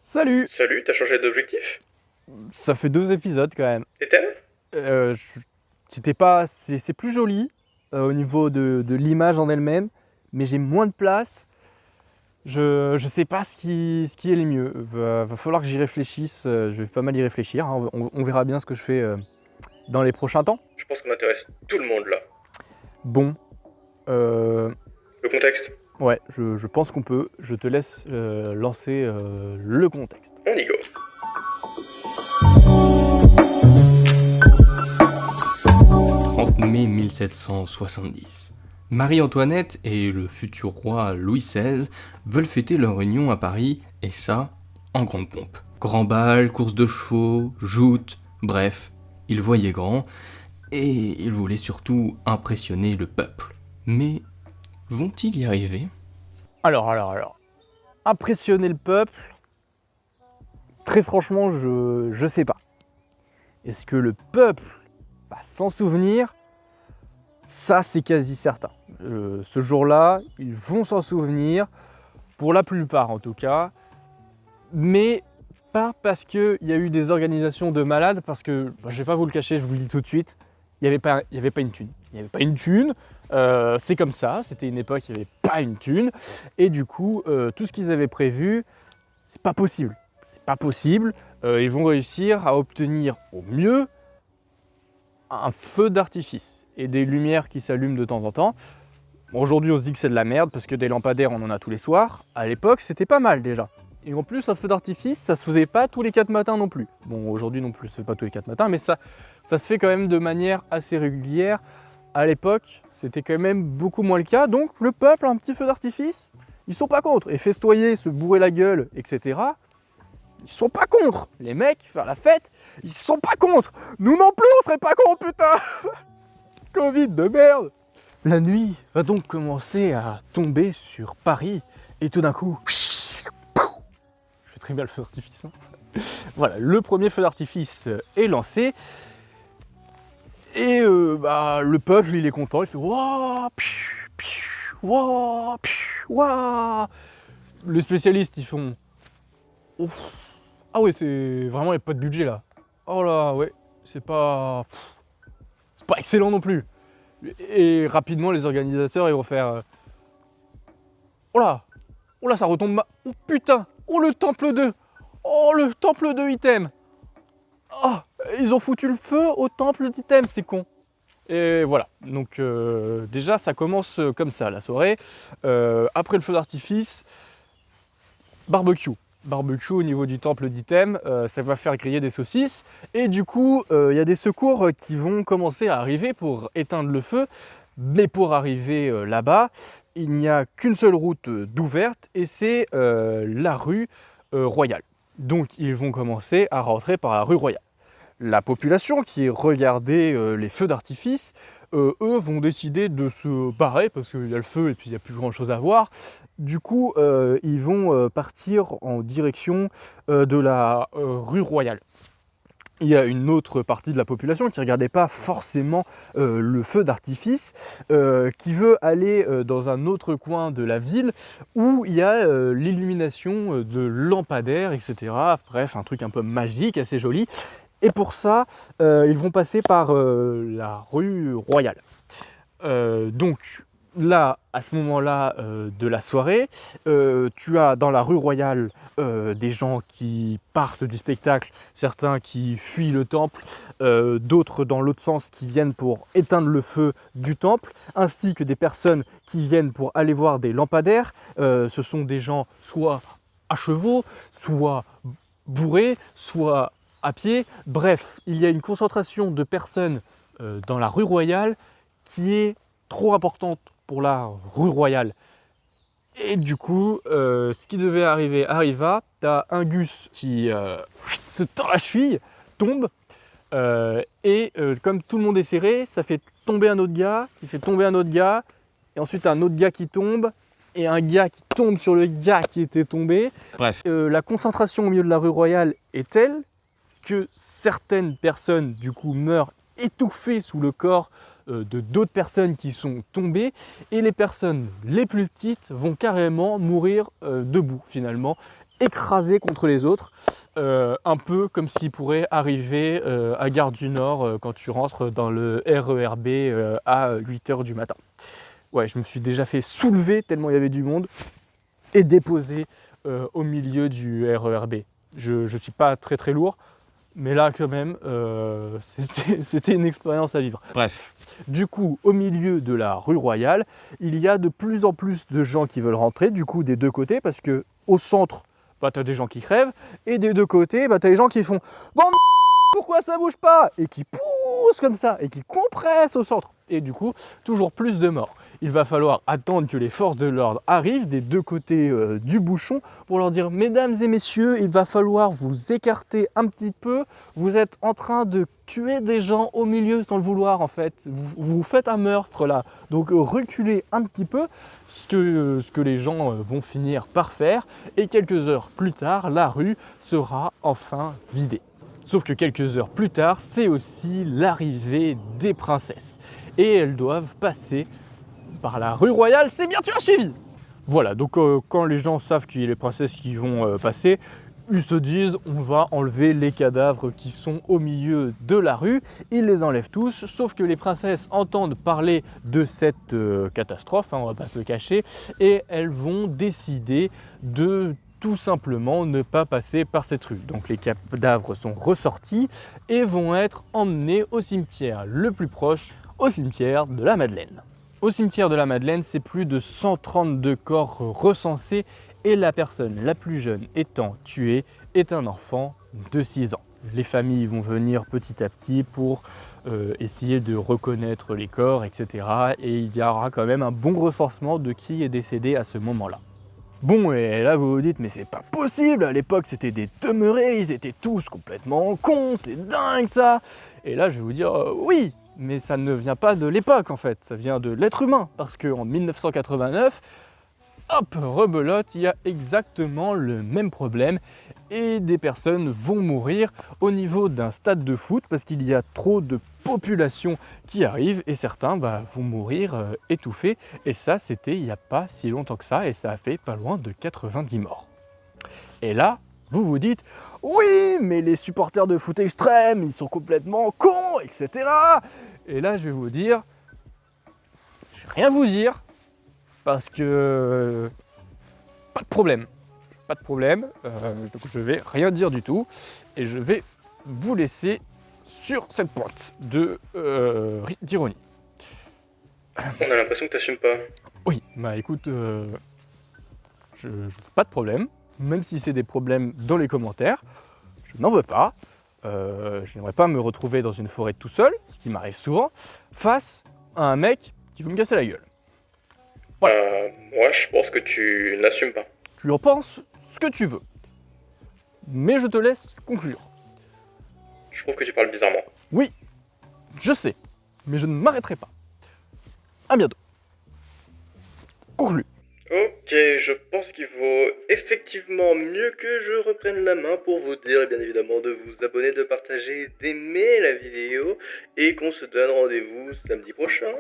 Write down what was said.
Salut! Salut, t'as changé d'objectif? Ça fait 2 épisodes quand même. Et t'aimes? Je c'était pas c'est plus joli, au niveau de l'image en elle-même, mais j'ai moins de place. Je sais pas ce qui est le mieux. Va falloir que j'y réfléchisse, je vais pas mal y réfléchir, hein. On verra bien ce que je fais, dans les prochains temps. Je pense qu'on intéresse tout le monde là. Bon, heu, Le contexte? ouais, je pense qu'on peut. Je te laisse, lancer, le contexte. On y go. 30 mai 1770. Marie-Antoinette et le futur roi Louis XVI veulent fêter leur union à Paris, et ça, en grande pompe. Grand bal, course de chevaux, joutes, bref, ils voyaient grand, et ils voulaient surtout impressionner le peuple. Mais vont-ils y arriver? Alors. Impressionner le peuple, très franchement, je sais pas. Est-ce que le peuple va s'en souvenir? Ça, c'est quasi certain. Ce jour-là, ils vont s'en souvenir, pour la plupart en tout cas, mais pas parce qu'il y a eu des organisations de malades, parce que, je vais pas vous le cacher, je vous le dis tout de suite, il n'y avait pas une thune. Il n'y avait pas une thune, c'est comme ça, c'était une époque, il n'y avait pas une thune, et du coup, tout ce qu'ils avaient prévu, c'est pas possible. C'est pas possible, ils vont réussir à obtenir au mieux un feu d'artifice et des lumières qui s'allument de temps en temps. Bon, aujourd'hui, on se dit que c'est de la merde parce que des lampadaires, on en a tous les soirs. À l'époque, c'était pas mal déjà. Et en plus, un feu d'artifice, ça se faisait pas tous les 4 matins non plus. Bon, aujourd'hui non plus, ça se fait pas tous les 4 matins, mais ça se fait quand même de manière assez régulière. À l'époque, c'était quand même beaucoup moins le cas. Donc, le peuple, un petit feu d'artifice, ils sont pas contre. Et festoyer, se bourrer la gueule, etc., ils sont pas contre. Les mecs, faire la fête, ils sont pas contre. Nous non plus, on serait pas contre, putain. Covid de merde. La nuit va donc commencer à tomber sur Paris et tout d'un coup, je fais très bien le feu d'artifice. Hein. Voilà, le premier feu d'artifice est lancé et le peuple il est content, il fait waouh, waouh, waouh. Les spécialistes ils font ouf. Ah ouais, c'est vraiment, il n'y a pas de budget là. Oh là, ouais, c'est pas excellent non plus. Et rapidement, les organisateurs, ils vont faire oh là, ça retombe. Oh putain, oh le temple 2, oh le temple de item. Oh, ils ont foutu le feu au temple d'item, c'est con. Et voilà, donc déjà ça commence comme ça la soirée. Après le feu d'artifice, barbecue. Barbecue au niveau du temple d'item, ça va faire griller des saucisses. Et du coup, il y a des secours qui vont commencer à arriver pour éteindre le feu. Mais pour arriver là-bas, il n'y a qu'une seule route d'ouverte et c'est la rue Royale. Donc ils vont commencer à rentrer par la rue Royale. La population qui regardait les feux d'artifice, eux vont décider de se barrer parce qu'il y a le feu et puis il n'y a plus grand chose à voir. Du coup, ils vont partir en direction de la rue Royale. Il y a une autre partie de la population qui ne regardait pas forcément le feu d'artifice, qui veut aller dans un autre coin de la ville où il y a l'illumination de lampadaires, etc. Bref, un truc un peu magique, assez joli. Et pour ça, ils vont passer par la rue Royale. Donc là, à ce moment-là de la soirée, tu as dans la rue Royale des gens qui partent du spectacle, certains qui fuient le temple, d'autres dans l'autre sens qui viennent pour éteindre le feu du temple, ainsi que des personnes qui viennent pour aller voir des lampadaires. Ce sont des gens soit à chevaux, soit bourrés, soit à pied. Bref, il y a une concentration de personnes dans la rue Royale qui est trop importante pour la rue Royale. Et du coup, ce qui devait arriver arriva. T'as un Gus qui se tord la cheville, tombe, et comme tout le monde est serré, ça fait tomber un autre gars, qui fait tomber un autre gars, et ensuite un autre gars qui tombe, et un gars qui tombe sur le gars qui était tombé. Bref. La concentration au milieu de la rue Royale est telle que certaines personnes du coup meurent étouffées sous le corps de d'autres personnes qui sont tombées, et les personnes les plus petites vont carrément mourir debout finalement, écrasés contre les autres, un peu comme ce qui pourrait arriver à Gare du Nord quand tu rentres dans le RERB à 8h du matin. Ouais, je me suis déjà fait soulever tellement il y avait du monde et déposer au milieu du RERB. Je suis pas très très lourd, mais là quand même, c'était une expérience à vivre. Bref, du coup, au milieu de la rue Royale, il y a de plus en plus de gens qui veulent rentrer, du coup des deux côtés, parce que au centre, bah, tu as des gens qui crèvent, et des deux côtés, bah, tu as des gens qui font « Bon, pourquoi ça bouge pas ?» et qui poussent comme ça, et qui compressent au centre. Et du coup, toujours plus de morts. Il va falloir attendre que les forces de l'ordre arrivent des deux côtés du bouchon pour leur dire « Mesdames et messieurs, il va falloir vous écarter un petit peu. Vous êtes en train de tuer des gens au milieu sans le vouloir en fait. Vous faites un meurtre là. Donc reculez un petit peu, ce que les gens vont finir par faire. Et quelques heures plus tard, la rue sera enfin vidée. Sauf que quelques heures plus tard, c'est aussi l'arrivée des princesses. Et elles doivent passer par la rue Royale, c'est bien, tu as suivi. Voilà, donc quand les gens savent qu'il y a les princesses qui vont passer, ils se disent on va enlever les cadavres qui sont au milieu de la rue, ils les enlèvent tous, sauf que les princesses entendent parler de cette catastrophe, hein, on va pas se le cacher, et elles vont décider de tout simplement ne pas passer par cette rue. Donc les cadavres sont ressortis et vont être emmenés au cimetière le plus proche, au cimetière de la Madeleine. Au cimetière de la Madeleine, c'est plus de 132 corps recensés et la personne la plus jeune étant tuée est un enfant de 6 ans. Les familles vont venir petit à petit pour essayer de reconnaître les corps, etc. Et il y aura quand même un bon recensement de qui est décédé à ce moment-là. Bon, et là vous vous dites, mais c'est pas possible, à l'époque c'était des demeurés, ils étaient tous complètement cons, c'est dingue ça. Et là je vais vous dire, oui, mais ça ne vient pas de l'époque en fait, ça vient de l'être humain, parce qu'en 1989, hop, rebelote, il y a exactement le même problème, et des personnes vont mourir au niveau d'un stade de foot, parce qu'il y a trop de population qui arrive, et certains vont mourir étouffés, et ça c'était il n'y a pas si longtemps que ça, et ça a fait pas loin de 90 morts. Et là, vous vous dites, oui, mais les supporters de foot extrême, ils sont complètement cons, etc. Et là, je vais vous dire, je vais rien vous dire, parce que pas de problème. Pas de problème, donc je vais rien dire du tout, et je vais vous laisser sur cette pointe d'ironie. On a l'impression que t'assumes pas. Oui, bah écoute, pas de problème, même si c'est des problèmes dans les commentaires, je n'en veux pas. Je n'aimerais pas me retrouver dans une forêt tout seul, ce qui m'arrive souvent, face à un mec qui veut me casser la gueule. Voilà. Moi, je pense que tu n'assumes pas. Tu en penses ce que tu veux, mais je te laisse conclure. Je trouve que tu parles bizarrement. Oui, je sais, mais je ne m'arrêterai pas. À bientôt. Conclu. Ok, je pense qu'il vaut effectivement mieux que je reprenne la main pour vous dire, bien évidemment, de vous abonner, de partager, d'aimer la vidéo, et qu'on se donne rendez-vous samedi prochain.